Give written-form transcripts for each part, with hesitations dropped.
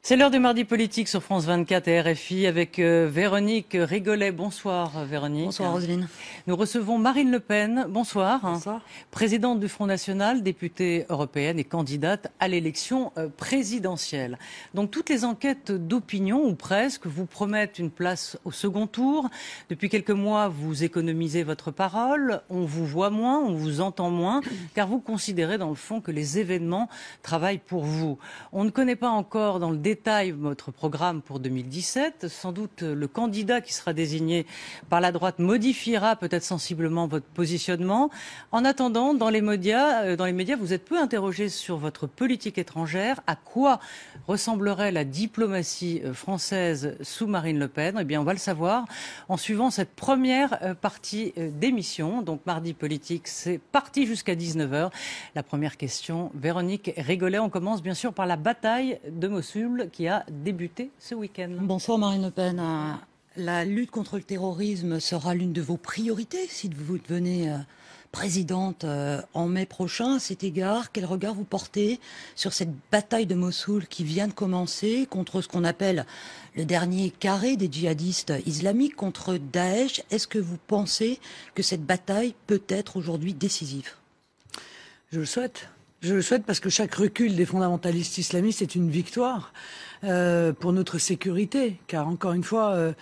C'est l'heure du mardi politique sur France 24 et RFI avec Véronique Rigolet. Bonsoir Véronique. Bonsoir Roselyne. Nous recevons Marine Le Pen. Bonsoir. Bonsoir. Présidente du Front National, députée européenne et candidate à l'élection présidentielle. Donc toutes les enquêtes d'opinion, ou presque, vous promettent une place au second tour. Depuis quelques mois, vous économisez votre parole. On vous voit moins, on vous entend moins, car vous considérez dans le fond que les événements travaillent pour vous. On ne connaît pas encore dans le détail votre programme pour 2017. Sans doute le candidat qui sera désigné par la droite modifiera peut-être sensiblement votre positionnement. En attendant, dans les médias, vous êtes peu interrogé sur votre politique étrangère. À quoi ressemblerait la diplomatie française sous Marine Le Pen? Eh bien, on va le savoir en suivant cette première partie d'émission. Donc, mardi politique, c'est parti jusqu'à 19h. La première question, Véronique Rigolet. On commence bien sûr par la bataille de Mossoul qui a débuté ce week-end. Bonsoir Marine Le Pen. La lutte contre le terrorisme sera l'une de vos priorités si vous devenez présidente en mai prochain. À cet égard, quel regard vous portez sur cette bataille de Mossoul qui vient de commencer contre ce qu'on appelle le dernier carré des djihadistes islamiques, contre Daesh? Est-ce que vous pensez que cette bataille peut être aujourd'hui décisive? Je le souhaite. Je le souhaite parce que chaque recul des fondamentalistes islamistes est une victoire pour notre sécurité. Car encore une fois,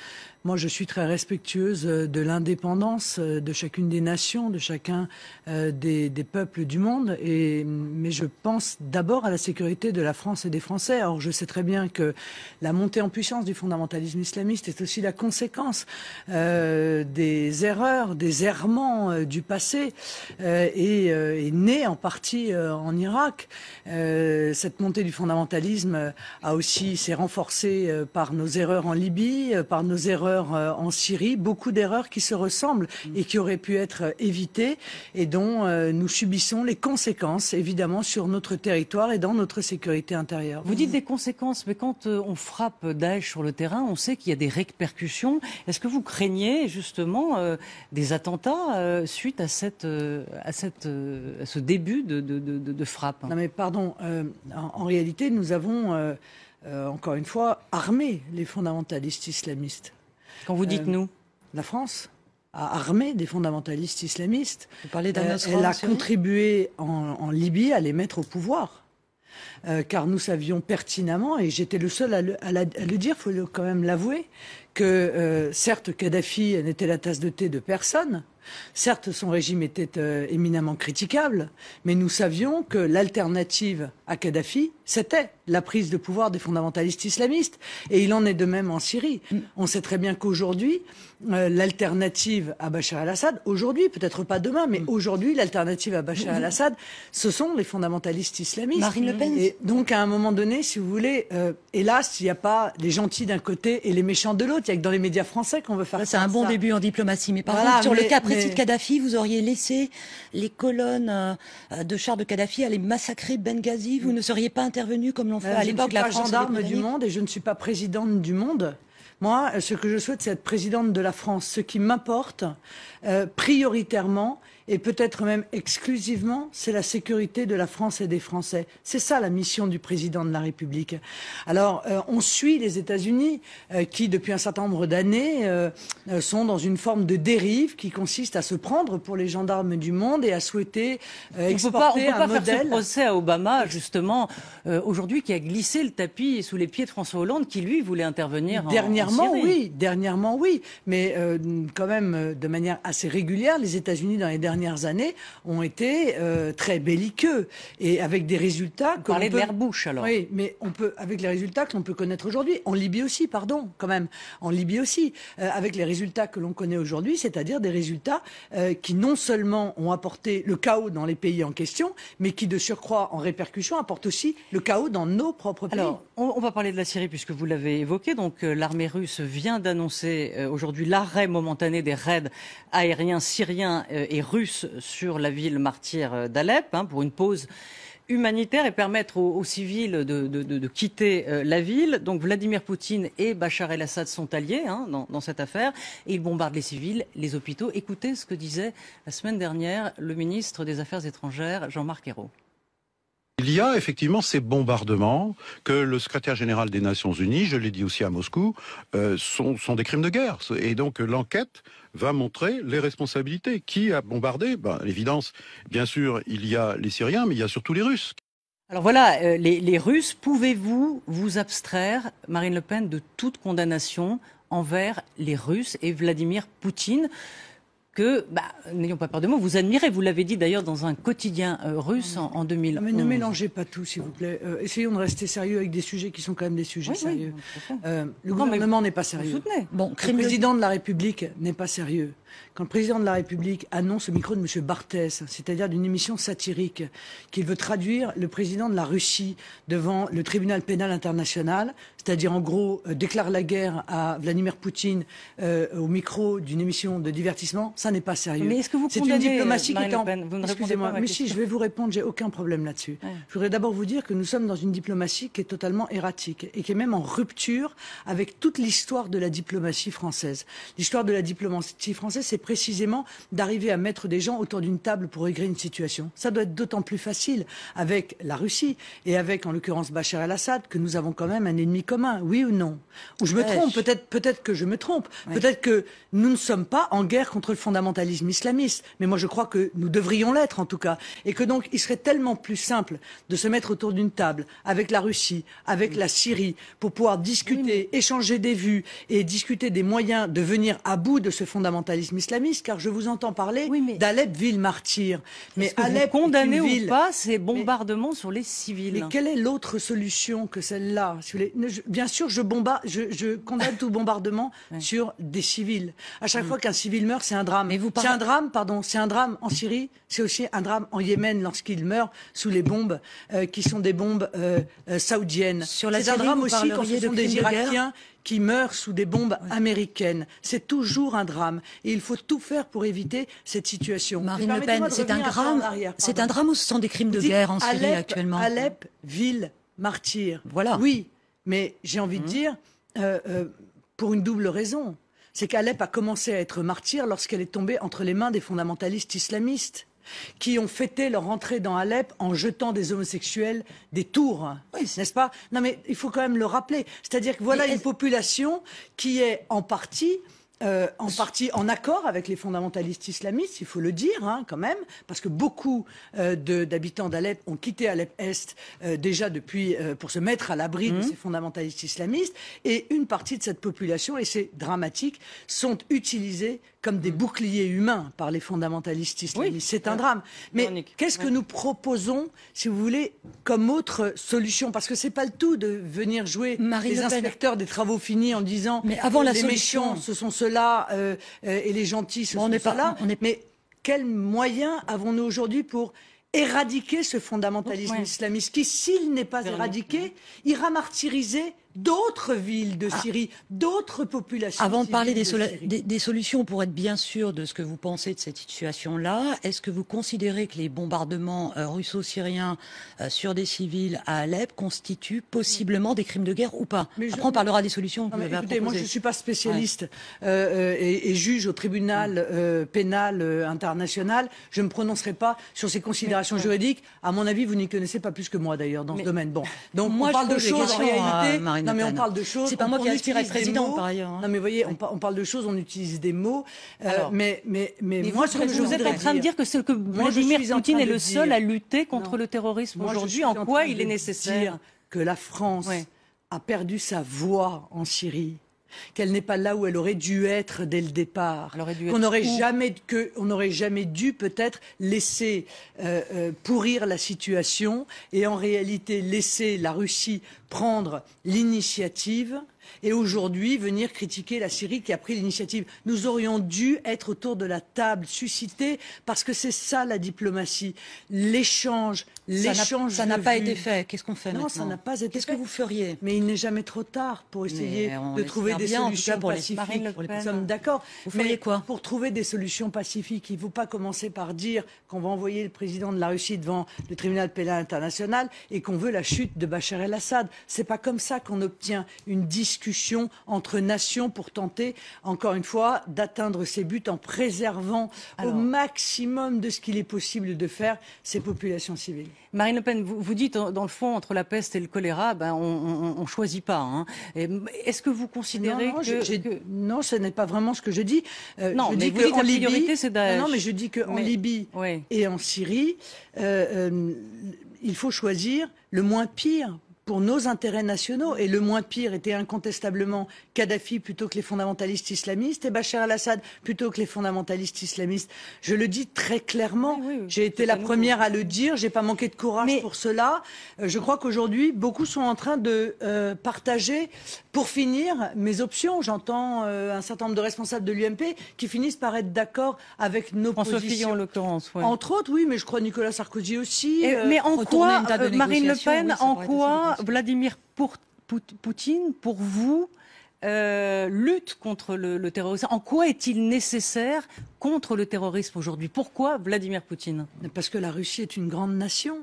moi je suis très respectueuse de l'indépendance de chacune des nations, de chacun des peuples du monde. Mais je pense d'abord à la sécurité de la France et des Français. Or je sais très bien que la montée en puissance du fondamentalisme islamiste est aussi la conséquence des erreurs, des errements du passé et est née en partie en Irak. Cette montée du fondamentalisme s'est renforcée par nos erreurs en Libye, par nos erreurs en Syrie, beaucoup d'erreurs qui se ressemblent et qui auraient pu être évitées et dont nous subissons les conséquences évidemment sur notre territoire et dans notre sécurité intérieure. Vous dites des conséquences, mais quand on frappe Daesh sur le terrain, on sait qu'il y a des répercussions. Est-ce que vous craignez justement des attentats suite à ce début de frappe? Non mais pardon, en réalité nous avons encore une fois armé les fondamentalistes islamistes. Quand vous dites nous? La France a armé des fondamentalistes islamistes. Vous parlez d'Al-Nosra, elle a contribué en Libye à les mettre au pouvoir. Car nous savions pertinemment, et j'étais le seul à le dire, il faut quand même l'avouer, que certes Kadhafi n'était la tasse de thé de personne, certes son régime était éminemment critiquable, mais nous savions que l'alternative à Kadhafi, c'était la prise de pouvoir des fondamentalistes islamistes. Et il en est de même en Syrie. On sait très bien qu'aujourd'hui, l'alternative à Bachar el-Assad, aujourd'hui, peut-être pas demain, mais aujourd'hui, l'alternative à Bachar el-Assad, ce sont les fondamentalistes islamistes. Marine Le Pen. Et donc, à un moment donné, si vous voulez, hélas, il n'y a pas les gentils d'un côté et les méchants de l'autre. Il n'y a que dans les médias français qu'on veut faire ça. C'est un bon début en diplomatie. Mais par contre, sur le cas précis de Kadhafi, vous auriez laissé les colonnes de chars de Kadhafi aller massacrer Benghazi. Vous ne seriez pas intervenu comme l'ont fait à l'époque la France. Je ne suis pas gendarme du monde et je ne suis pas présidente du monde. Moi, ce que je souhaite, c'est être présidente de la France. Ce qui m'importe prioritairement et peut-être même exclusivement, c'est la sécurité de la France et des Français. C'est ça la mission du président de la République. Alors, on suit les États-Unis qui, depuis un certain nombre d'années, sont dans une forme de dérive qui consiste à se prendre pour les gendarmes du monde et à souhaiter exporter un modèle. On ne peut pas faire ce procès à Obama, justement, aujourd'hui, qui a glissé le tapis sous les pieds de François Hollande, qui, lui, voulait intervenir en Syrie. Dernièrement, oui. Mais quand même, de manière assez régulière, les États-Unis, dans les dernières années, ont été très belliqueux et avec des résultats. Vous parlez de l'ère Bush, alors. Oui, mais avec les résultats que l'on peut connaître aujourd'hui, en Libye aussi, pardon, quand même, en Libye aussi, avec les résultats que l'on connaît aujourd'hui, c'est-à-dire des résultats qui non seulement ont apporté le chaos dans les pays en question, mais qui de surcroît, en répercussion, apportent aussi le chaos dans nos propres pays. Alors, on va parler de la Syrie puisque vous l'avez évoqué. Donc, l'armée russe vient d'annoncer aujourd'hui l'arrêt momentané des raids aériens syriens et russes sur la ville martyre d'Alep pour une pause humanitaire et permettre aux civils de quitter la ville. Donc Vladimir Poutine et Bachar el-Assad sont alliés dans cette affaire et ils bombardent les civils, les hôpitaux. Écoutez ce que disait la semaine dernière le ministre des Affaires étrangères Jean-Marc Ayrault. Il y a effectivement ces bombardements que le secrétaire général des Nations Unies, je l'ai dit aussi à Moscou, sont des crimes de guerre. Et donc l'enquête va montrer les responsabilités. Qui a bombardé? À l'évidence, bien sûr, il y a les Syriens, mais il y a surtout les Russes. Alors voilà, les Russes, pouvez-vous vous abstraire, Marine Le Pen, de toute condamnation envers les Russes et Vladimir Poutine que, n'ayons pas peur de mots, vous admirez. Vous l'avez dit d'ailleurs dans un quotidien russe en 2011. Mais ne mélangez pas tout, s'il vous plaît. Essayons de rester sérieux avec des sujets qui sont quand même des sujets sérieux. Le gouvernement n'est pas sérieux. Bon, le président de la République n'est pas sérieux. Quand le président de la République annonce au micro de M. Barthès, c'est-à-dire d'une émission satirique, qu'il veut traduire le président de la Russie devant le tribunal pénal international, c'est-à-dire en gros déclare la guerre à Vladimir Poutine au micro d'une émission de divertissement, ça n'est pas sérieux. Mais est-ce que vous C'est une diplomatie qui est en... Excusez-moi, mais si, je vais vous répondre, j'ai aucun problème là-dessus. Ouais. Je voudrais d'abord vous dire que nous sommes dans une diplomatie qui est totalement erratique et qui est même en rupture avec toute l'histoire de la diplomatie française. L'histoire de la diplomatie française, c'est précisément d'arriver à mettre des gens autour d'une table pour régler une situation. Ça doit être d'autant plus facile avec la Russie et avec, en l'occurrence, Bachar el-Assad, que nous avons quand même un ennemi commun, oui ou non? Ou je me trompe, peut-être que je me trompe, peut-être que nous ne sommes pas en guerre contre le fondamentalisme islamiste, mais moi je crois que nous devrions l'être en tout cas, et que donc il serait tellement plus simple de se mettre autour d'une table avec la Russie, avec la Syrie, pour pouvoir discuter, échanger des vues et discuter des moyens de venir à bout de ce fondamentalisme islamiste, car je vous entends parler d'Alep, ville martyre. Mais Alep, vous condamnez ou pas ces bombardements sur les civils? Mais quelle est l'autre solution que celle-là? Bien sûr, je condamne tout bombardement sur des civils. À chaque fois qu'un civil meurt, c'est un drame. C'est un drame, c'est un drame en Syrie, c'est aussi un drame en Yémen lorsqu'il meurt sous les bombes qui sont des bombes saoudiennes. C'est un drame aussi quand ce sont des Irakiens qui meurent sous des bombes américaines. C'est toujours un drame. Et il faut tout faire pour éviter cette situation. Marine Le Pen, c'est un drame ou ce sont des crimes de guerre en Syrie actuellement? Alep, ville martyre. Voilà. Oui, mais j'ai envie de dire, pour une double raison. C'est qu'Alep a commencé à être martyr lorsqu'elle est tombée entre les mains des fondamentalistes islamistes qui ont fêté leur entrée dans Alep en jetant des homosexuels des tours, n'est-ce pas? Non mais il faut quand même le rappeler. C'est-à-dire que voilà une population qui est en partie en accord avec les fondamentalistes islamistes, il faut le dire quand même, parce que beaucoup d'habitants d'Alep ont quitté Alep-Est déjà depuis pour se mettre à l'abri de ces fondamentalistes islamistes, et une partie de cette population, et c'est dramatique, sont utilisés comme des boucliers humains par les fondamentalistes islamistes. C'est un drame. Mais qu'est-ce que nous proposons, si vous voulez, comme autre solution? Parce que c'est pas le tout de venir jouer les inspecteurs des travaux finis en disant les méchants, ce sont ceux-là, et les gentils, ce sont ceux-là. Mais quels moyens avons-nous aujourd'hui pour éradiquer ce fondamentalisme islamiste qui, s'il n'est pas éradiqué, ira martyriser d'autres villes de Syrie, d'autres populations. Avant de parler des solutions, pour être bien sûr de ce que vous pensez de cette situation-là, est-ce que vous considérez que les bombardements russo-syriens sur des civils à Alep constituent possiblement des crimes de guerre ou pas? Après, on parlera des solutions. Écoutez, moi je ne suis pas spécialiste et juge au tribunal pénal international. Je ne me prononcerai pas sur ces considérations juridiques. À mon avis, vous n'y connaissez pas plus que moi d'ailleurs dans ce domaine. Bon, donc moi, on parle de choses en réalité. Non mais on parle de choses. C'est pas moi qui aspire à être président par ailleurs. Non mais vous voyez, on parle de choses, on utilise des mots. Mais moi, vous êtes en train de dire que c'est que Vladimir Poutine est le seul à lutter contre le terrorisme aujourd'hui. En quoi il est nécessaire que la France a perdu sa voix en Syrie, qu'elle n'est pas là où elle aurait dû être dès le départ, qu'on n'aurait jamais dû peut-être laisser pourrir la situation et en réalité laisser la Russie prendre l'initiative et aujourd'hui venir critiquer la Syrie qui a pris l'initiative. Nous aurions dû être autour de la table, susciter, parce que c'est ça la diplomatie, l'échange. Ça n'a pas été fait. Qu'est-ce qu'on fait maintenant? Non, ça n'a pas été fait. Qu'est-ce que vous feriez? Mais il n'est jamais trop tard pour essayer de trouver des solutions pacifiques. Nous sommes d'accord. Vous feriez quoi? Pour trouver des solutions pacifiques, il ne faut pas commencer par dire qu'on va envoyer le président de la Russie devant le tribunal pénal international et qu'on veut la chute de Bachar el-Assad. C'est pas comme ça qu'on obtient une discussion discussion entre nations pour tenter, encore une fois, d'atteindre ces buts en préservant au maximum de ce qu'il est possible de faire ces populations civiles. Marine Le Pen, vous dites, dans le fond, entre la peste et le choléra, on ne choisit pas. Hein. Est-ce que vous considérez Non, ce n'est pas vraiment ce que je dis. Non, je mais dis vous dites qu'en la Libye, priorité, c'est Daesh. Non, mais je dis qu'en Libye et en Syrie, il faut choisir le moins pire pour nos intérêts nationaux. Et le moins pire était incontestablement Kadhafi plutôt que les fondamentalistes islamistes et Bachar el-Assad plutôt que les fondamentalistes islamistes. Je le dis très clairement. J'ai été la première à le dire. J'ai pas manqué de courage pour cela. Je crois qu'aujourd'hui, beaucoup sont en train de partager, pour finir, mes options. J'entends un certain nombre de responsables de l'UMP qui finissent par être d'accord avec nos François positions. Fillon, en l'occurrence. Entre autres, oui, mais je crois Nicolas Sarkozy aussi. Mais en quoi, Marine Le Pen, en quoi Vladimir Poutine, pour vous, lutte contre le terrorisme? En quoi est-il nécessaire contre le terrorisme aujourd'hui? Pourquoi Vladimir Poutine? Parce que la Russie est une grande nation.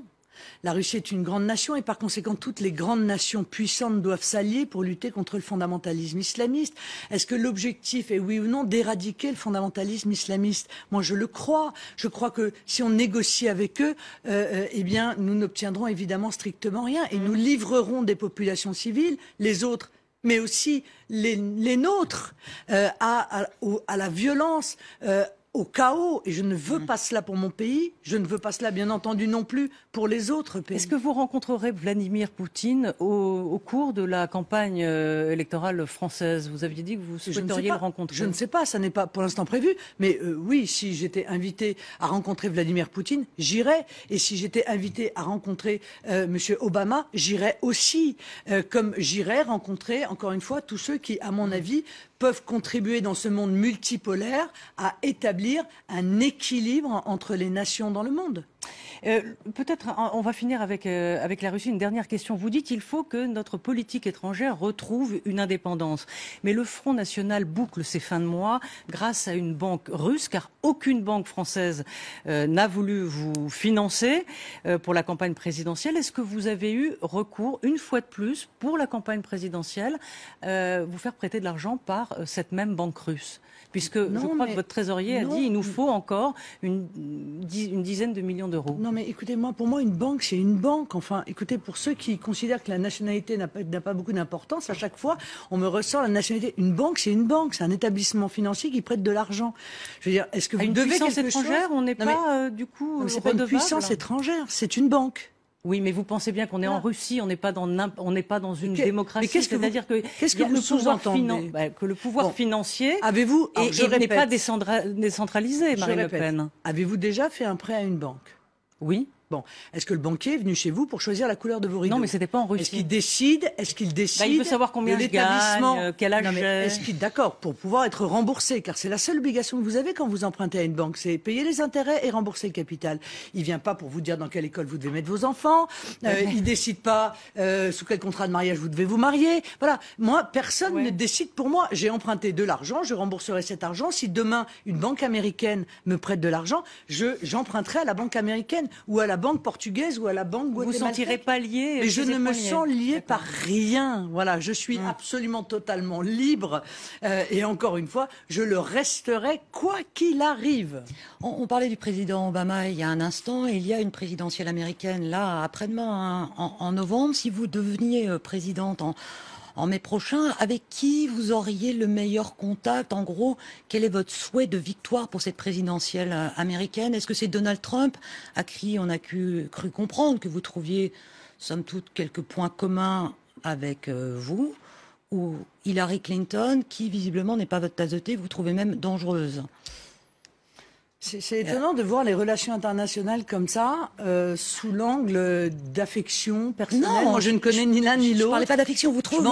La Russie est une grande nation et par conséquent toutes les grandes nations puissantes doivent s'allier pour lutter contre le fondamentalisme islamiste. Est-ce que l'objectif est oui ou non d'éradiquer le fondamentalisme islamiste? Moi je le crois. Je crois que si on négocie avec eux, eh bien nous n'obtiendrons évidemment strictement rien et nous livrerons des populations civiles, les autres mais aussi les nôtres, à la violence, au chaos. Et je ne veux pas cela pour mon pays. Je ne veux pas cela, bien entendu, non plus pour les autres pays. Est-ce que vous rencontrerez Vladimir Poutine au cours de la campagne électorale française? Vous aviez dit que vous souhaiteriez le rencontrer. Je ne sais pas, ça n'est pas pour l'instant prévu. Mais oui, si j'étais invité à rencontrer Vladimir Poutine, j'irais. Et si j'étais invité à rencontrer Monsieur Obama, j'irais aussi. Comme j'irais rencontrer, encore une fois, tous ceux qui, à mon avis, peuvent contribuer dans ce monde multipolaire à établir un équilibre entre les nations dans le monde. Peut-être, on va finir avec la Russie. Une dernière question. Vous dites qu'il faut que notre politique étrangère retrouve une indépendance. Mais le Front National boucle ses fins de mois grâce à une banque russe, car aucune banque française n'a voulu vous financer pour la campagne présidentielle. Est-ce que vous avez eu recours, une fois de plus, pour la campagne présidentielle, vous faire prêter de l'argent par cette même banque russe? Puisque je crois que votre trésorier a dit qu'il nous faut encore une dizaine de millions d'euros. Non mais écoutez, pour moi, une banque, c'est une banque. Enfin, écoutez, pour ceux qui considèrent que la nationalité n'a pas beaucoup d'importance, à chaque fois, on me ressort la nationalité. Une banque, c'est une banque. C'est un établissement financier qui prête de l'argent. Je veux dire, est-ce que vous devez quelque chose? Une puissance étrangère, on n'est pas, du coup, c'est pas une puissance étrangère, c'est une banque. Oui, mais vous pensez bien qu'on est en Russie, on n'est pas dans une démocratie. C'est-à-dire qu'est-ce que vous sous-entendez? Que le pouvoir financier n'est pas décentralisé, Marine Le Pen. Avez-vous déjà fait un prêt à une banque? Oui. Bon, est-ce que le banquier est venu chez vous pour choisir la couleur de vos rideaux? Non, mais c'était pas en Russie. Est-ce qu'il décide il veut savoir combien je gagne, quel âge j'ai. D'accord, pour pouvoir être remboursé, car c'est la seule obligation que vous avez quand vous empruntez à une banque, c'est payer les intérêts et rembourser le capital. Il vient pas pour vous dire dans quelle école vous devez mettre vos enfants. Il décide pas sous quel contrat de mariage vous devez vous marier. Voilà, moi, personne ne décide pour moi. J'ai emprunté de l'argent, je rembourserai cet argent. Si demain une banque américaine me prête de l'argent, j'emprunterai à la banque américaine ou à la banque portugaise ou à la banque guatémaltaise. Vous ne sentirez pas lié? Mais je ne me sens lié par rien. Voilà, je suis absolument totalement libre. Et encore une fois, je le resterai quoi qu'il arrive. On parlait du président Obama il y a un instant. Et il y a une présidentielle américaine là après-demain, en novembre. Si vous deveniez présidente en mai prochain, avec qui vous auriez le meilleur contact? En gros, quel est votre souhait de victoire pour cette présidentielle américaine? Est-ce que c'est Donald Trump, à qui on a cru comprendre que vous trouviez, somme toute, quelques points communs avec vous, ou Hillary Clinton, qui visiblement n'est pas votre tasse de thé, vous trouvez même dangereuse? C'est étonnant de voir les relations internationales comme ça, sous l'angle d'affection personnelle. Non, moi je ne connais ni l'un ni l'autre. Je ne parlais pas d'affection, vous trouvez?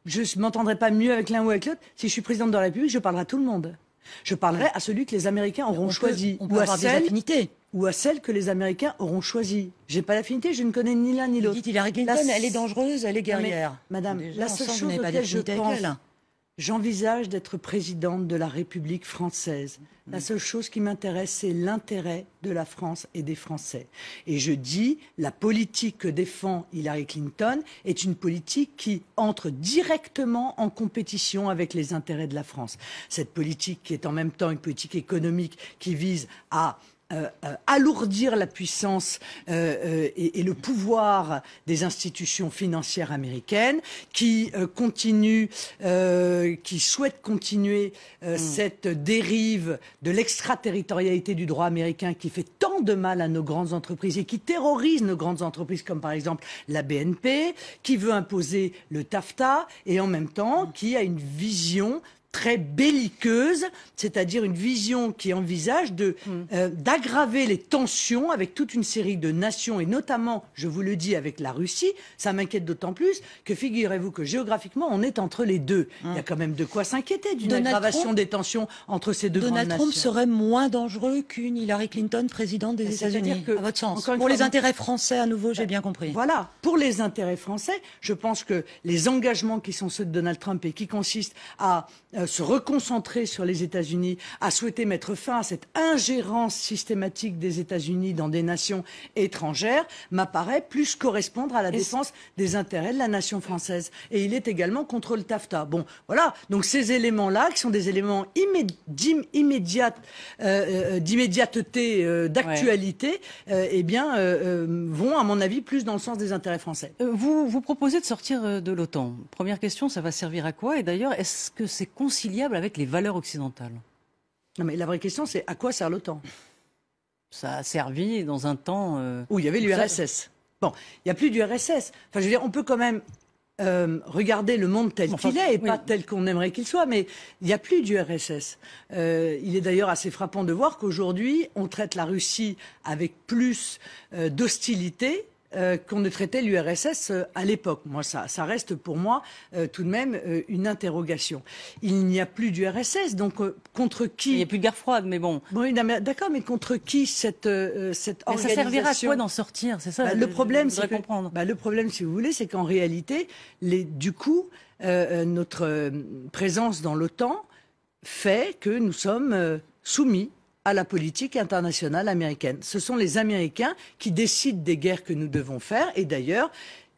Je m'entendrai pas mieux avec l'un ou avec l'autre. Si je suis présidente de la République, je parlerai à tout le monde. Je parlerai à celui que les Américains auront choisi. On peut avoir des affinités. Ou à celle que les Américains auront choisi. J'ai pas d'affinité, je ne connais ni l'un ni l'autre. Vous dites Hillary Clinton, elle est dangereuse, elle est guerrière. Madame, déjà, la seule chose auquel je pense... J'envisage d'être présidente de la République française. La seule chose qui m'intéresse, c'est l'intérêt de la France et des Français. Et je dis, la politique que défend Hillary Clinton est une politique qui entre directement en compétition avec les intérêts de la France. Cette politique qui est en même temps une politique économique qui vise à alourdir la puissance et le pouvoir des institutions financières américaines, qui souhaite continuer cette dérive de l'extraterritorialité du droit américain qui fait tant de mal à nos grandes entreprises et qui terrorise nos grandes entreprises comme par exemple la BNP, qui veut imposer le TAFTA et en même temps qui a une vision très belliqueuse, c'est-à-dire une vision qui envisage d'aggraver les tensions avec toute une série de nations, et notamment, je vous le dis, avec la Russie. Ça m'inquiète d'autant plus que, figurez-vous que géographiquement, on est entre les deux. Il y a quand même de quoi s'inquiéter d'une aggravation des tensions entre ces deux grandes nations. Donald Trump serait moins dangereux qu'une Hillary Clinton présidente des États-Unis, à votre sens. Pour les intérêts français, à nouveau, j'ai bien compris. Voilà, pour les intérêts français, je pense que les engagements qui sont ceux de Donald Trump et qui consistent à se reconcentrer sur les États-Unis, à souhaiter mettre fin à cette ingérence systématique des États-Unis dans des nations étrangères, m'apparaît plus correspondre à la défense des intérêts de la nation française. Et il est également contre le TAFTA. Bon, voilà. Donc ces éléments-là, qui sont des éléments d'immédiateté, d'actualité, vont, à mon avis, plus dans le sens des intérêts français. Vous proposez de sortir de l'OTAN. Première question, ça va servir à quoi? Et d'ailleurs, est-ce que c'est conciliable avec les valeurs occidentales? Non, mais la vraie question, c'est à quoi sert l'OTAN? Ça a servi dans un temps où il y avait l'URSS. Bon, il n'y a plus d'URSS. Enfin, je veux dire, on peut quand même regarder le monde tel qu'il est et pas tel qu'on aimerait qu'il soit, mais il n'y a plus d'URSS. Il est d'ailleurs assez frappant de voir qu'aujourd'hui, on traite la Russie avec plus d'hostilité qu'on ne traitait l'URSS à l'époque. Moi, ça reste pour moi tout de même une interrogation. Il n'y a plus d'URSS, donc contre qui... Il n'y a plus de guerre froide, mais bon. Bon, d'accord, mais contre qui cette organisation... Mais ça servira à quoi d'en sortir? C'est ça le problème, c'est comprendre. Le problème, si vous voulez, c'est qu'en réalité, notre présence dans l'OTAN fait que nous sommes soumis à la politique internationale américaine. Ce sont les Américains qui décident des guerres que nous devons faire. Et d'ailleurs,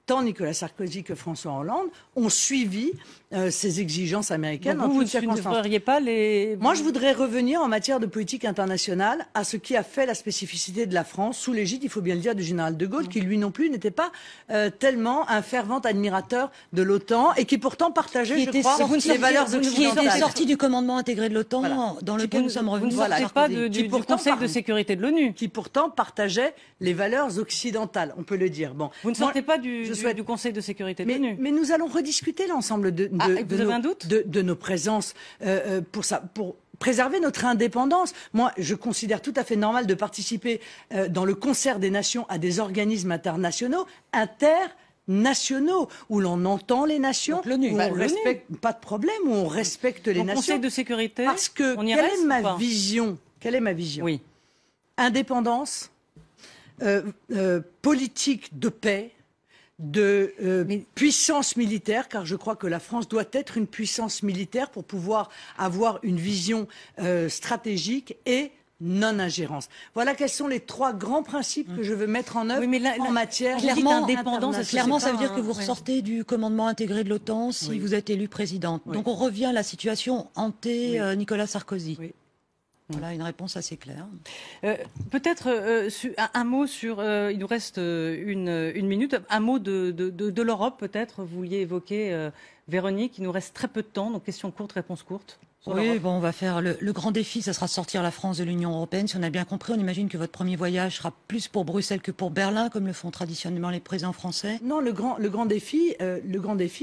tant Nicolas Sarkozy que François Hollande ont suivi ces exigences américaines. Donc vous ne feriez pas les... Moi, je voudrais revenir en matière de politique internationale à ce qui a fait la spécificité de la France, sous l'égide, il faut bien le dire, du général de Gaulle, qui lui non plus n'était pas tellement un fervent admirateur de l'OTAN et qui pourtant partageait, je crois, les valeurs occidentales. Qui est sorti du commandement intégré de l'OTAN, dans lequel nous sommes revenus. Vous ne sortez pas du Conseil de sécurité de l'ONU. Qui pourtant partageait les valeurs occidentales, on peut le dire. Bon, vous ne sortez pas du Conseil de sécurité de l'ONU. Mais nous allons rediscuter l'ensemble de nos présences pour préserver notre indépendance. Moi, je considère tout à fait normal de participer dans le concert des nations à des organismes internationaux, où l'on entend les nations, où on respecte, pas de problème, où on respecte les nations. Conseil de sécurité, parce que quelle est ma vision? Oui. Indépendance, politique de paix, puissance militaire, car je crois que la France doit être une puissance militaire pour pouvoir avoir une vision stratégique et non-ingérence. Voilà quels sont les trois grands principes que je veux mettre en œuvre en matière d'indépendance. Clairement, ça veut dire que vous ressortez du commandement intégré de l'OTAN si vous êtes élue présidente. Donc on revient à la situation hantée Nicolas Sarkozy. Oui. Voilà une réponse assez claire. Peut-être un mot sur... il nous reste une minute. Un mot de l'Europe, peut-être. Vous vouliez évoquer, Véronique. Il nous reste très peu de temps. Donc, question courte, réponse courte. Oui, bon, on va faire le grand défi, ça sera sortir la France de l'Union européenne. Si on a bien compris, on imagine que votre premier voyage sera plus pour Bruxelles que pour Berlin, comme le font traditionnellement les présidents français. Non, le grand défi,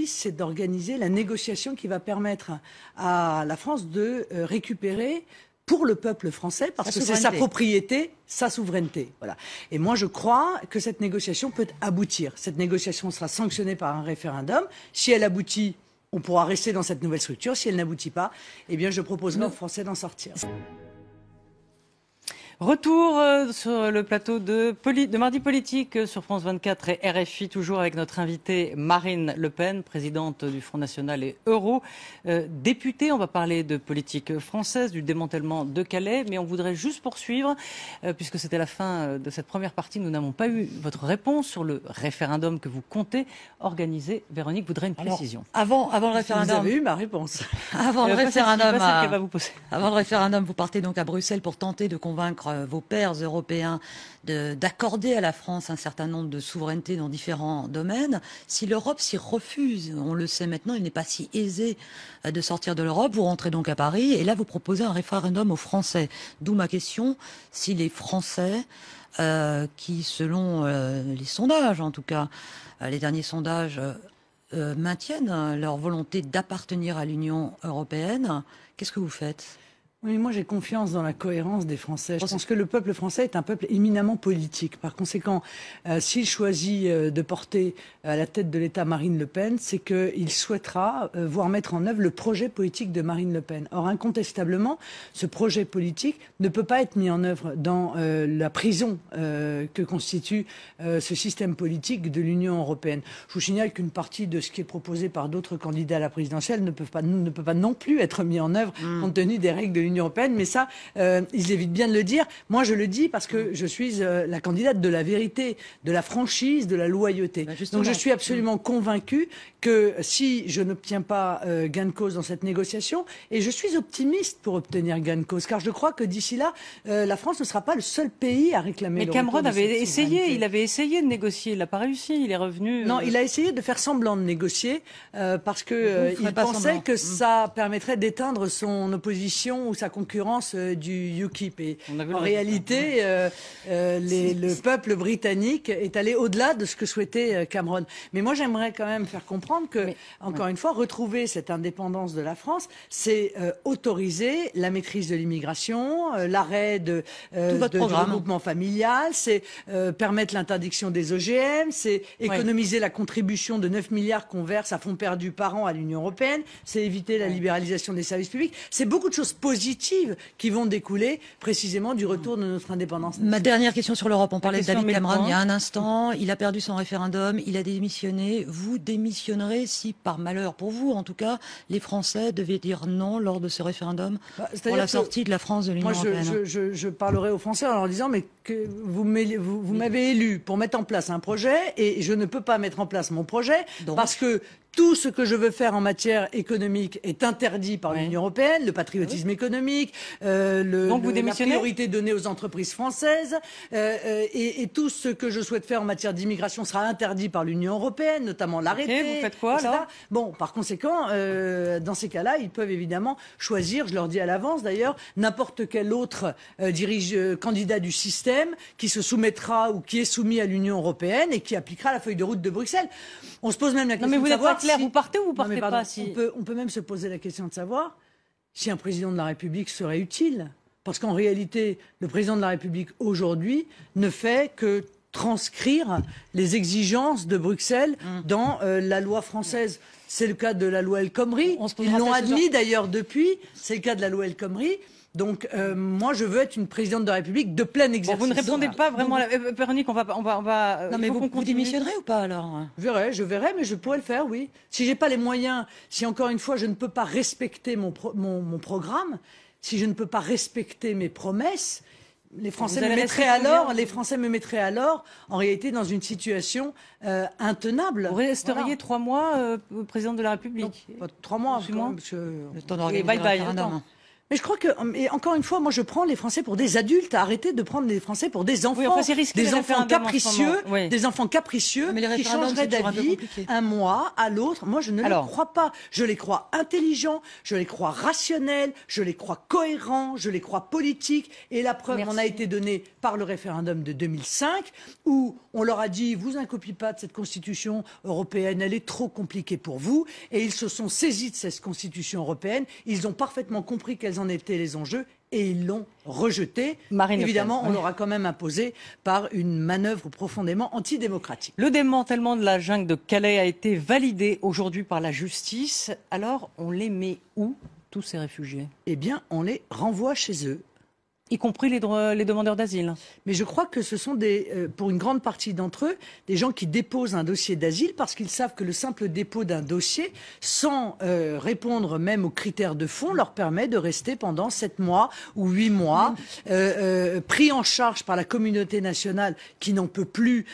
c'est d'organiser la négociation qui va permettre à la France de récupérer pour le peuple français, parce que c'est sa propriété, sa souveraineté. Voilà. Et moi, je crois que cette négociation peut aboutir. Cette négociation sera sanctionnée par un référendum. Si elle aboutit, on pourra rester dans cette nouvelle structure. Si elle n'aboutit pas, eh bien, je proposerai aux Français d'en sortir. Retour sur le plateau de Mardi Politique sur France 24 et RFI, toujours avec notre invitée Marine Le Pen, présidente du Front National et députée. On va parler de politique française, du démantèlement de Calais, mais on voudrait juste poursuivre, puisque c'était la fin de cette première partie. Nous n'avons pas eu votre réponse sur le référendum que vous comptez organiser. Véronique voudrait une précision. Avant le référendum. Vous avez eu ma réponse. Avant le référendum, avant le référendum, vous partez donc à Bruxelles pour tenter de convaincre vos pairs européens d'accorder à la France un certain nombre de souverainetés dans différents domaines. Si l'Europe s'y refuse, on le sait maintenant, il n'est pas si aisé de sortir de l'Europe. Vous rentrez donc à Paris et là vous proposez un référendum aux Français. D'où ma question, si les Français, qui selon les sondages en tout cas, les derniers sondages maintiennent leur volonté d'appartenir à l'Union européenne, qu'est-ce que vous faites ? Oui, moi j'ai confiance dans la cohérence des Français. Je pense que le peuple français est un peuple éminemment politique. Par conséquent, s'il choisit de porter à la tête de l'État Marine Le Pen, c'est qu'il souhaitera voir mettre en œuvre le projet politique de Marine Le Pen. Or, incontestablement, ce projet politique ne peut pas être mis en œuvre dans la prison que constitue ce système politique de l'Union européenne. Je vous signale qu'une partie de ce qui est proposé par d'autres candidats à la présidentielle ne peut pas non plus être mis en œuvre compte tenu des règles de l'Union européenne, mais ça, ils évitent bien de le dire. Moi, je le dis parce que je suis la candidate de la vérité, de la franchise, de la loyauté. Donc, je suis absolument convaincue que si je n'obtiens pas gain de cause dans cette négociation, et je suis optimiste pour obtenir gain de cause, car je crois que d'ici là, la France ne sera pas le seul pays à réclamer. Mais Cameron avait essayé, il avait essayé de négocier, il n'a pas réussi, il est revenu. Non, il a essayé de faire semblant de négocier parce que il pensait que ça permettrait d'éteindre son opposition ou sa concurrence du UKIP. Et en réalité, le peuple britannique est allé au-delà de ce que souhaitait Cameron. Mais moi, j'aimerais quand même faire comprendre que, encore une fois, retrouver cette indépendance de la France, c'est autoriser la maîtrise de l'immigration, l'arrêt du regroupement familial, c'est permettre l'interdiction des OGM, c'est économiser la contribution de 9 milliards qu'on verse à fonds perdus par an à l'Union européenne, c'est éviter la libéralisation des services publics. C'est beaucoup de choses positives qui vont découler précisément du retour de notre indépendance. Ma dernière question sur l'Europe. On parlait de David Cameron il y a un instant. Il a perdu son référendum, il a démissionné. Vous démissionnerez si, par malheur pour vous, en tout cas, les Français devaient dire non lors de ce référendum pour la sortie de la France de l'Union européenne. Moi, je parlerai aux Français en leur disant mais que vous m'avez élu pour mettre en place un projet et je ne peux pas mettre en place mon projet parce que tout ce que je veux faire en matière économique est interdit par l'Union européenne, le patriotisme économique, la priorité donnée aux entreprises françaises, et tout ce que je souhaite faire en matière d'immigration sera interdit par l'Union européenne, notamment l'arrêté. Vous faites quoi alors ? Bon, par conséquent, dans ces cas-là, ils peuvent évidemment choisir, je leur dis à l'avance d'ailleurs, n'importe quel autre candidat du système qui se soumettra ou qui est soumis à l'Union européenne et qui appliquera la feuille de route de Bruxelles. On se pose même la question de savoir vous partez ou vous partez pas on peut même se poser la question de savoir si un président de la République serait utile. Parce qu'en réalité, le président de la République aujourd'hui ne fait que transcrire les exigences de Bruxelles dans la loi française. C'est le cas de la loi El Khomri. Ils l'ont admis d'ailleurs depuis. C'est le cas de la loi El Khomri. Donc, moi, je veux être une présidente de la République de plein exercice. Bon, vous ne répondez pas vraiment. Véronique, on va. Non, mais vous démissionnerez ou pas alors ? Je verrai, mais je pourrais le faire, oui. Si j'ai pas les moyens, si encore une fois je ne peux pas respecter mon programme, si je ne peux pas respecter mes promesses, les Français me mettraient alors, en réalité, dans une situation intenable. Vous resteriez 3 mois présidente de la République. Non, pas 3 mois, le temps d'organiser le référendum. Mais je crois que, encore une fois, moi je prends les Français pour des adultes. Arrêtez de prendre les Français pour des enfants, des enfants capricieux qui changeraient d'avis un mois à l'autre. Moi je ne les crois pas. Je les crois intelligents, je les crois rationnels, je les crois cohérents, je les crois politiques. Et la preuve m'en a été donnée par le référendum de 2005 où on leur a dit vous incopiez pas de cette constitution européenne, elle est trop compliquée pour vous. Et ils se sont saisis de cette constitution européenne. Ils ont parfaitement compris quels en étaient les enjeux et ils l'ont rejeté. Évidemment, on l'aura quand même imposé par une manœuvre profondément antidémocratique. Le démantèlement de la jungle de Calais a été validé aujourd'hui par la justice. Alors, on les met où, tous ces réfugiés ? Eh bien, on les renvoie chez eux. Y compris les demandeurs d'asile. Mais je crois que ce sont pour une grande partie d'entre eux, des gens qui déposent un dossier d'asile parce qu'ils savent que le simple dépôt d'un dossier, sans répondre même aux critères de fond, leur permet de rester pendant 7 mois ou 8 mois, pris en charge par la communauté nationale qui n'en peut plus,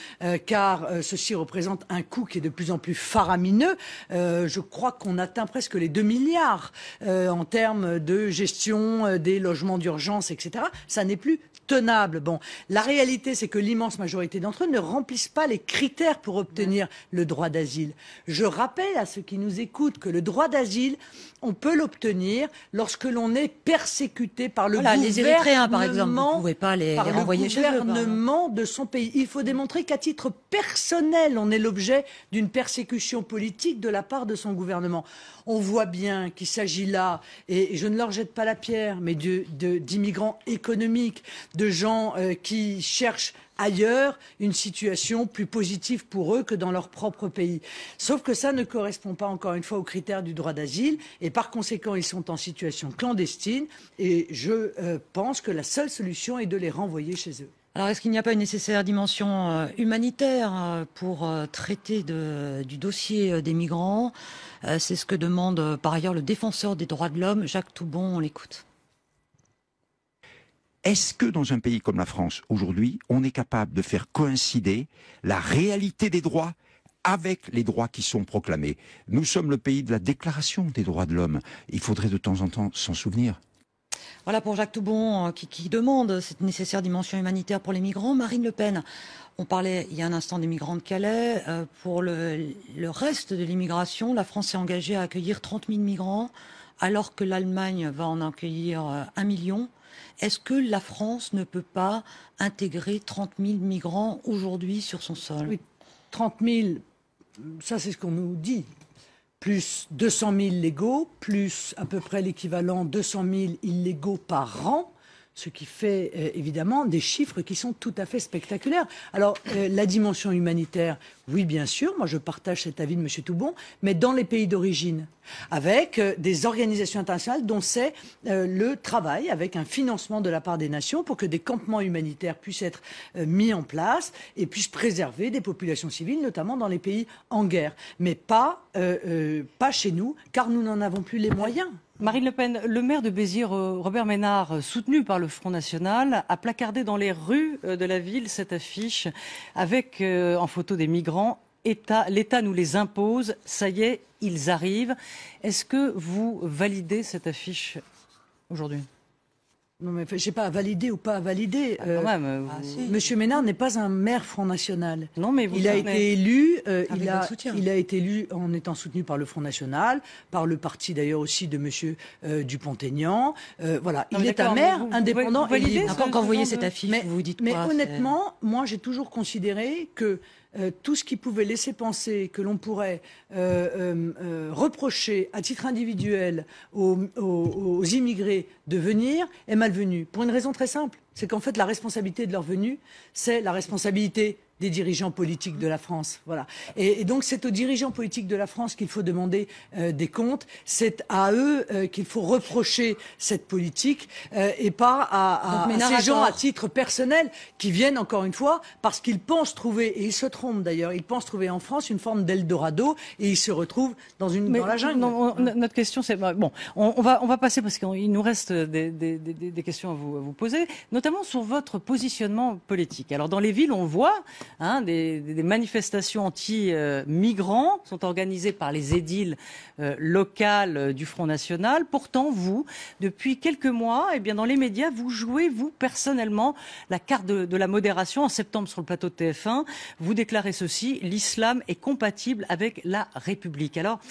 car ceci représente un coût qui est de plus en plus faramineux. Je crois qu'on atteint presque les 2 milliards en termes de gestion des logements d'urgence, etc. Ça n'est plus tenable. Bon, la réalité, c'est que l'immense majorité d'entre eux ne remplissent pas les critères pour obtenir le droit d'asile. Je rappelle à ceux qui nous écoutent que le droit d'asile, on peut l'obtenir lorsque l'on est persécuté par le gouvernement. Les Érythréens, par exemple, vous ne pouvez pas les renvoyer chez eux. Par le gouvernement de son pays. Il faut démontrer qu'à titre personnel, on est l'objet d'une persécution politique de la part de son gouvernement. On voit bien qu'il s'agit là, et je ne leur jette pas la pierre, mais d'immigrants économiques, de gens qui cherchent ailleurs une situation plus positive pour eux que dans leur propre pays. Sauf que ça ne correspond pas, encore une fois, aux critères du droit d'asile, et par conséquent, ils sont en situation clandestine, et je pense que la seule solution est de les renvoyer chez eux. Alors, est-ce qu'il n'y a pas une nécessaire dimension humanitaire pour traiter du dossier des migrants? C'est ce que demande par ailleurs le défenseur des droits de l'homme, Jacques Toubon. On l'écoute. Est-ce que dans un pays comme la France, aujourd'hui, on est capable de faire coïncider la réalité des droits avec les droits qui sont proclamés? Nous sommes le pays de la déclaration des droits de l'homme. Il faudrait de temps en temps s'en souvenir. Voilà pour Jacques Toubon qui demande cette nécessaire dimension humanitaire pour les migrants. Marine Le Pen, on parlait il y a un instant des migrants de Calais. Pour le reste de l'immigration, la France s'est engagée à accueillir 30 000 migrants, alors que l'Allemagne va en accueillir 1 million. Est-ce que la France ne peut pas intégrer 30 000 migrants aujourd'hui sur son sol? Oui, 30 000, ça c'est ce qu'on nous dit. Plus 200 000 légaux, plus à peu près l'équivalent 200 000 illégaux par an, ce qui fait évidemment des chiffres qui sont tout à fait spectaculaires. Alors, la dimension humanitaire, oui, bien sûr, moi je partage cet avis de M. Toubon, mais dans les pays d'origine, avec des organisations internationales dont c'est le travail, avec un financement de la part des nations pour que des campements humanitaires puissent être mis en place et puissent préserver des populations civiles, notamment dans les pays en guerre. Mais pas chez nous, car nous n'en avons plus les moyens. Marine Le Pen, le maire de Béziers, Robert Ménard, soutenu par le Front National, a placardé dans les rues de la ville cette affiche avec en photo des migrants. L'État nous les impose, ça y est, ils arrivent. Est-ce que vous validez cette affiche aujourd'hui ? Non, mais je ne sais pas à valider ou pas à valider. Monsieur Ménard n'est pas un maire Front National. Non, mais il a été élu. Il a été élu en étant soutenu par le Front National, par le parti d'ailleurs aussi de Monsieur Dupont-Aignan. Voilà, il est un maire indépendant. Quand vous voyez cette affiche, vous vous dites quoi? Mais honnêtement, moi j'ai toujours considéré que tout ce qui pouvait laisser penser que l'on pourrait reprocher à titre individuel aux immigrés de venir est malvenu. Pour une raison très simple, c'est qu'en fait la responsabilité de leur venue, c'est la responsabilité des dirigeants politiques de la France. Voilà. Et donc c'est aux dirigeants politiques de la France qu'il faut demander des comptes. C'est à eux qu'il faut reprocher cette politique et pas à ces gens à titre personnel qui viennent encore une fois parce qu'ils pensent trouver, et ils se trompent d'ailleurs, ils pensent trouver en France une forme d'Eldorado et ils se retrouvent dans la jungle. Non, notre question c'est... Bon, on va passer parce qu'il nous reste des questions à vous poser, notamment sur votre positionnement politique. Alors dans les villes, on voit... des manifestations anti-migrants sont organisées par les édiles locales du Front National. Pourtant, vous, depuis quelques mois, dans les médias, vous jouez, vous, personnellement, la carte de la modération. En septembre, sur le plateau de TF1, vous déclarez ceci: l'islam est compatible avec la République. Alors,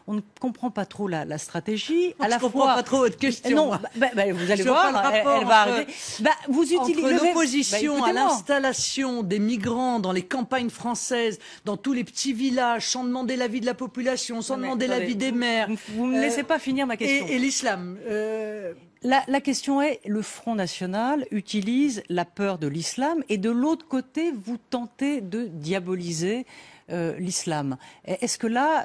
on ne comprend pas trop la stratégie. Je ne comprends pas trop votre question. Non, vous allez voir, elle va arriver. Vous utilisez entre l'opposition à l'installation des migrants dans les campagnes françaises, dans tous les petits villages, sans demander l'avis de la population, sans demander l'avis des maires. Vous ne me laissez pas finir ma question. Et l'islam. La question est, le Front National utilise la peur de l'islam et de l'autre côté, vous tentez de diaboliser l'islam. Est-ce que là,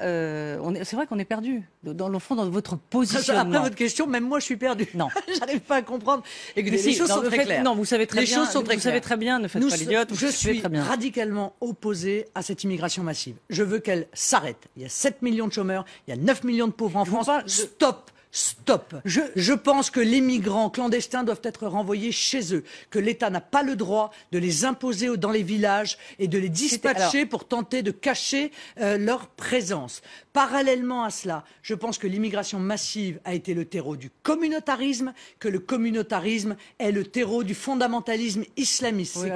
c'est vrai qu'on est perdu dans le fond dans votre positionnement. Après votre question, même moi je suis perdu. Non, j'arrive pas à comprendre. Écoutez, les choses sont très claires. Non, vous savez très les bien. Choses sont très vous savez très bien. Ne faites pas l'idiote. Je suis radicalement opposé à cette immigration massive. Je veux qu'elle s'arrête. Il y a 7 millions de chômeurs, il y a 9 millions de pauvres en France. Stop. Stop. Je pense que les migrants clandestins doivent être renvoyés chez eux, que l'État n'a pas le droit de les imposer dans les villages et de les dispatcher pour tenter de cacher leur présence. Parallèlement à cela, je pense que l'immigration massive a été le terreau du communautarisme, que le communautarisme est le terreau du fondamentalisme islamiste. Oui,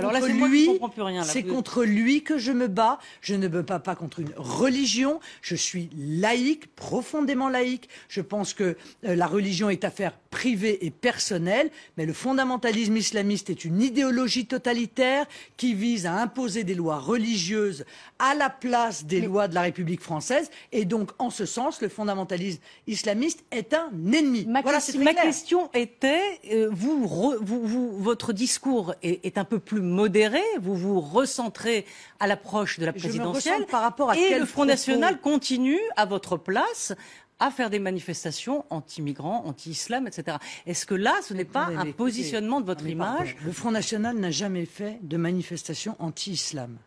c'est contre lui que je me bats. Je ne me bats pas contre une religion. Je suis laïque, profondément laïque. Je pense que la religion est affaire privée et personnelle, mais le fondamentalisme islamiste est une idéologie totalitaire qui vise à imposer des lois religieuses à la place des lois de la République française. Et donc, en ce sens, le fondamentalisme islamiste est un ennemi. Ma question était, votre discours est un peu plus modéré, vous vous recentrez à l'approche de la présidentielle, par rapport à et le Front National continue à votre place à faire des manifestations anti-migrants, anti-islam, etc. Est-ce que là, ce n'est pas un positionnement de votre image? Le Front National n'a jamais fait de manifestation anti-islam.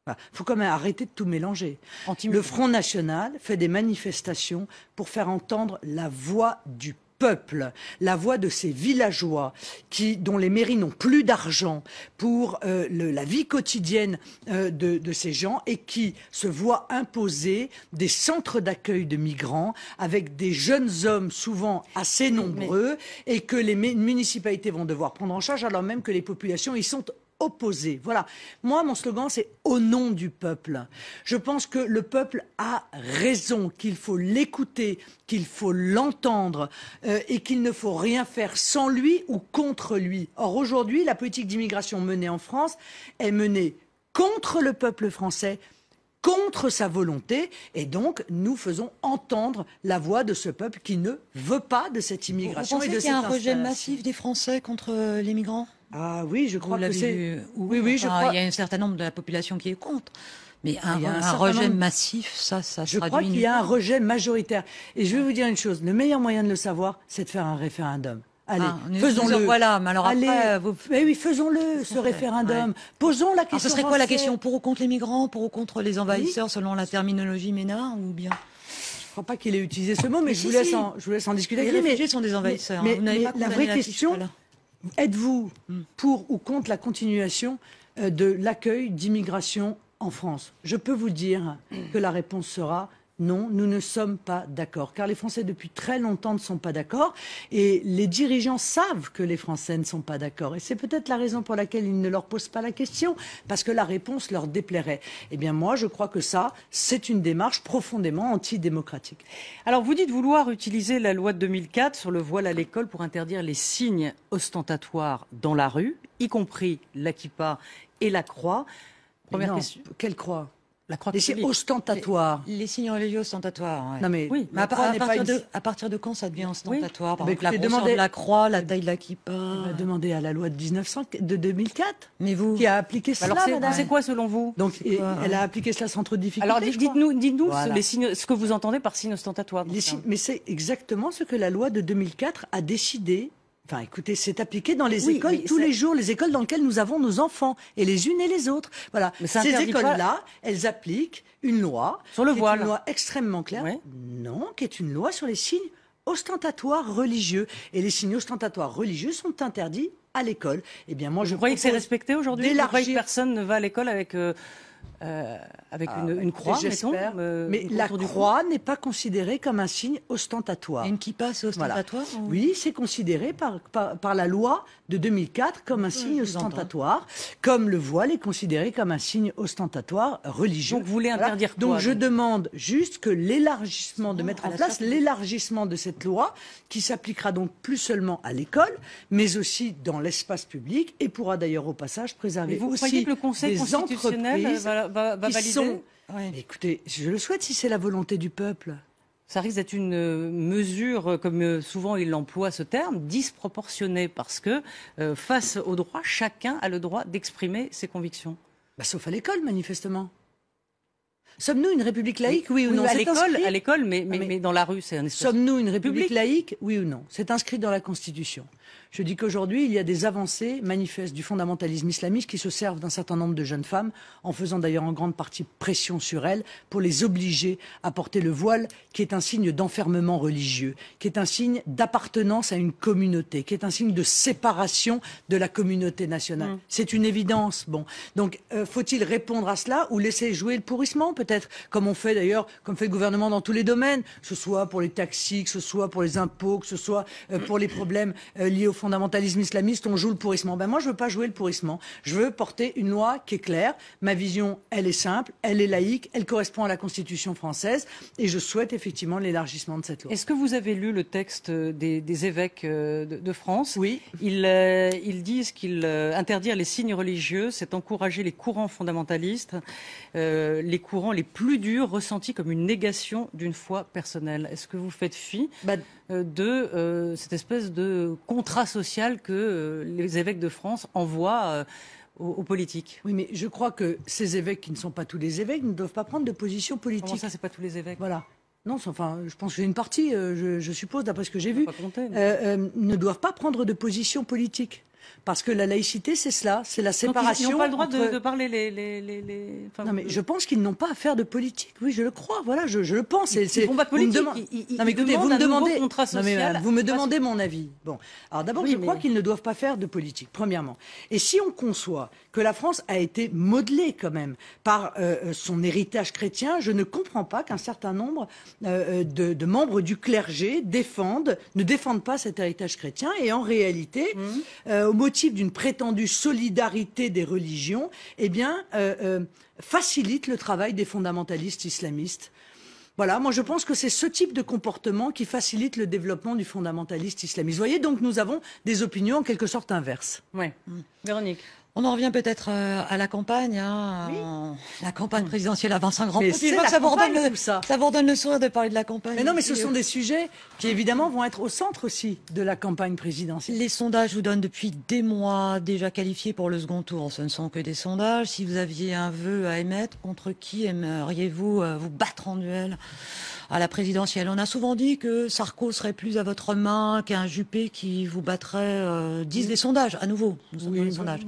Il faut quand même arrêter de tout mélanger. Le Front National fait des manifestations pour faire entendre la voix du peuple, la voix de ces villageois dont les mairies n'ont plus d'argent pour la vie quotidienne de ces gens et qui se voient imposer des centres d'accueil de migrants avec des jeunes hommes souvent assez nombreux et que les municipalités vont devoir prendre en charge alors même que les populations y sont opposés. Voilà. Moi, mon slogan, c'est « Au nom du peuple ». Je pense que le peuple a raison, qu'il faut l'écouter, qu'il faut l'entendre et qu'il ne faut rien faire sans lui ou contre lui. Or, aujourd'hui, la politique d'immigration menée en France est menée contre le peuple français, contre sa volonté, et donc nous faisons entendre la voix de ce peuple qui ne veut pas de cette immigration. Vous pensez qu'il y a un rejet massif des Français contre les migrants? Ah oui, je crois que c'est... Oui, je crois. Il y a un certain nombre de la population qui est contre. Mais un rejet massif, ça je crois qu'il y a un rejet majoritaire. Et je vais vous dire une chose, le meilleur moyen de le savoir, c'est de faire un référendum. Allez, faisons-le. Voilà, mais alors après, mais oui, faisons-le, ce référendum. Ouais. Posons la question. Alors, ce serait quoi la question? Pour ou contre les migrants? Pour ou contre les envahisseurs, selon la terminologie Ménard, ou bien? Je ne crois pas qu'il ait utilisé ce mot, mais je vous laisse en discuter. Les réfugiés sont des envahisseurs. Mais la vraie question, êtes-vous pour ou contre la continuation de l'accueil d'immigration en France? Je peux vous dire que la réponse sera non, nous ne sommes pas d'accord. Car les Français, depuis très longtemps, ne sont pas d'accord. Et les dirigeants savent que les Français ne sont pas d'accord. Et c'est peut-être la raison pour laquelle ils ne leur posent pas la question. Parce que la réponse leur déplairait. Eh bien, moi, je crois que ça, c'est une démarche profondément antidémocratique. Alors, vous dites vouloir utiliser la loi de 2004 sur le voile à l'école pour interdire les signes ostentatoires dans la rue, y compris la kippa et la croix. Première question. Quelle croix? La croix catholique. Ostentatoire. Les signes religieux ostentatoires. Ouais. Non mais, oui, mais à partir de quand ça devient ostentatoire? Oui. Par exemple, la grosseur de la croix, la taille de la kippa. Demandez à la loi de 2004. Mais vous qui a appliqué cela. Alors c'est quoi selon vous? Donc elle a appliqué cela sans trop de difficulté. Alors dites-nous voilà. Ce que vous entendez par signe ostentatoire. Mais c'est exactement ce que la loi de 2004 a décidé. Enfin, écoutez, c'est appliqué dans les écoles tous les jours, les écoles dans lesquelles nous avons nos enfants, et les unes et les autres. Voilà. Ces écoles-là, elles appliquent une loi sur le voile, une loi extrêmement claire. Oui. Non, qui est une loi sur les signes ostentatoires religieux. Et les signes ostentatoires religieux sont interdits à l'école. Eh bien, moi, vous croyez que c'est respecté aujourd'hui? Vous croyez que personne ne va à l'école avec une croix, j'espère. Mais la croix n'est pas considérée comme un signe ostentatoire. Et une kippa, c'est ostentatoire? Voilà. Oui, c'est considéré par la loi de 2004 comme un signe ostentatoire, comme le voile est considéré comme un signe ostentatoire religieux. Donc vous voulez interdire quoi? Donc je demande juste que l'élargissement, de mettre en place l'élargissement de cette loi, qui s'appliquera donc plus seulement à l'école, mais aussi dans l'espace public, et pourra d'ailleurs au passage préserver vous aussi croyez que le Conseil constitutionnel va valider? Écoutez, je le souhaite si c'est la volonté du peuple. Ça risque d'être une mesure, comme souvent il emploie ce terme, disproportionnée, parce que face au droit, chacun a le droit d'exprimer ses convictions. Sauf à l'école, manifestement. Sommes-nous une république laïque, oui ou non? À l'école, mais dans la rue, c'est un espace. Sommes-nous une république public. laïque, oui ou non? C'est inscrit dans la Constitution. Je dis qu'aujourd'hui, il y a des avancées manifestes du fondamentalisme islamiste qui se servent d'un certain nombre de jeunes femmes, en faisant d'ailleurs en grande partie pression sur elles, pour les obliger à porter le voile, qui est un signe d'enfermement religieux, qui est un signe d'appartenance à une communauté, qui est un signe de séparation de la communauté nationale. C'est une évidence. Bon, donc faut-il répondre à cela ou laisser jouer le pourrissement, peut-être, comme on fait d'ailleurs, comme fait le gouvernement dans tous les domaines, que ce soit pour les taxis, que ce soit pour les impôts, que ce soit pour les problèmes liés au fondamentalisme islamiste, on joue le pourrissement. Ben moi, je veux pas jouer le pourrissement. Je veux porter une loi qui est claire. Ma vision, elle est simple, elle est laïque, elle correspond à la Constitution française, et je souhaite effectivement l'élargissement de cette loi. Est-ce que vous avez lu le texte des évêques de France? Oui. Ils disent qu'interdire les signes religieux, c'est encourager les courants fondamentalistes, les courants les plus durs ressentis comme une négation d'une foi personnelle. Est-ce que vous faites fi de cette espèce de contrat social que les évêques de France envoient aux politiques? Oui, mais je crois que ces évêques, qui ne sont pas tous les évêques, ne doivent pas prendre de position politique. Comment ça, c'est pas tous les évêques? Voilà. Non, enfin, je pense que j'ai une partie, je suppose, d'après ce que j'ai vu, Pas compter, mais... ne doivent pas prendre de position politique. Parce que la laïcité, c'est cela, c'est la séparation. Donc ils n'ont pas le droit entre... de parler Non, mais je pense qu'ils n'ont pas à faire de politique. Oui, je le crois. Voilà, je le pense. Ils font pas de politique. Non, mais écoutez, vous me demandez. Contrat social. Non, mais madame, vous me demandez mon avis. Bon, alors d'abord, Oui, je crois qu'ils ne doivent pas faire de politique. Premièrement. Et si on conçoit que la France a été modelée quand même par son héritage chrétien, je ne comprends pas qu'un certain nombre de membres du clergé ne défendent pas cet héritage chrétien et en réalité, au motif d'une prétendue solidarité des religions, eh bien, facilite le travail des fondamentalistes islamistes. Voilà, moi je pense que c'est ce type de comportement qui facilite le développement du fondamentaliste islamiste. Vous voyez, donc nous avons des opinions en quelque sorte inverses. Oui. Véronique. On en revient peut-être à la campagne. Hein. Oui. La campagne présidentielle avance un grand Mais peu. c'est Je vois la que ça vous campagne, redonne tout ça. Ça vous redonne le sourire de parler de la campagne. Mais non, mais ce sont des sujets qui évidemment vont être au centre aussi de la campagne présidentielle. Les sondages vous donnent depuis des mois déjà qualifiés pour le second tour. Ce ne sont que des sondages. Si vous aviez un vœu à émettre, contre qui aimeriez-vous vous battre en duel à la présidentielle? On a souvent dit que Sarko serait plus à votre main qu'un Juppé qui vous battrait, disent les sondages, à nouveau. Nous sommes dans les sondages.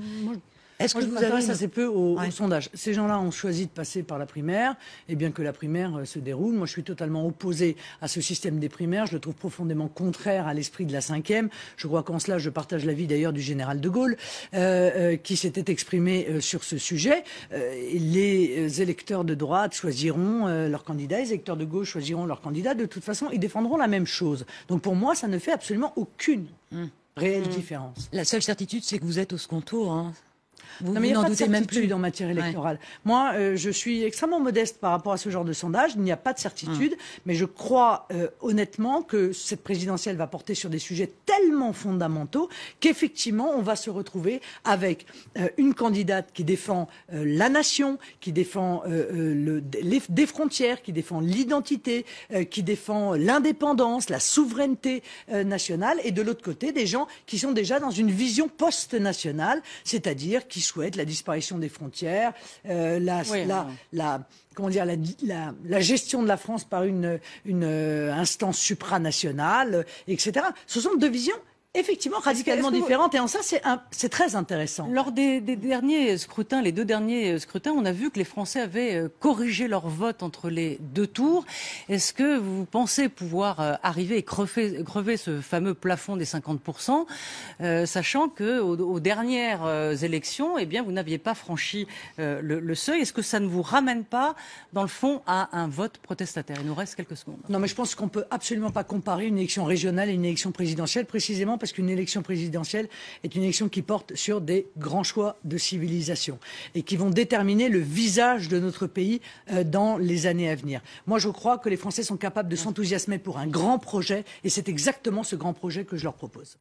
Est-ce que je vous m'intéresse avez assez peu aux Ouais. sondages. Ces gens-là ont choisi de passer par la primaire, et bien que la primaire se déroule, moi je suis totalement opposé à ce système des primaires. Je le trouve profondément contraire à l'esprit de la 5e. Je crois qu'en cela, je partage l'avis d'ailleurs du général de Gaulle, qui s'était exprimé sur ce sujet. Les électeurs de droite choisiront leur candidat, les électeurs de gauche choisiront leur candidat. De toute façon, ils défendront la même chose. Donc pour moi, ça ne fait absolument aucune réelle différence. La seule certitude, c'est que vous êtes au second tour. Hein. Vous Non, mais il n'y n'en a pas de doutez même certitude plus. en matière électorale. Moi, je suis extrêmement modeste par rapport à ce genre de sondage. Il n'y a pas de certitude, mais je crois honnêtement que cette présidentielle va porter sur des sujets tellement fondamentaux qu'effectivement, on va se retrouver avec une candidate qui défend la nation, qui défend des frontières, qui défend l'identité, qui défend l'indépendance, la souveraineté nationale, et de l'autre côté, des gens qui sont déjà dans une vision post-nationale, c'est-à-dire qui souhaitent la disparition des frontières, la gestion de la France par une instance supranationale, etc. Ce sont deux visions effectivement radicalement différentes, et en ça c'est très intéressant. Lors des derniers scrutins, les 2 derniers scrutins, on a vu que les Français avaient corrigé leur vote entre les 2 tours. Est-ce que vous pensez pouvoir arriver et crever ce fameux plafond des 50%, sachant que aux dernières élections, eh bien, vous n'aviez pas franchi le seuil? Est-ce que ça ne vous ramène pas, dans le fond, à un vote protestataire? Il nous reste quelques secondes. Non, mais je pense qu'on peut absolument pas comparer une élection régionale et une élection présidentielle, précisément parce qu'une élection présidentielle est une élection qui porte sur des grands choix de civilisation et qui vont déterminer le visage de notre pays dans les années à venir. Moi, je crois que les Français sont capables de s'enthousiasmer pour un grand projet, et c'est exactement ce grand projet que je leur propose.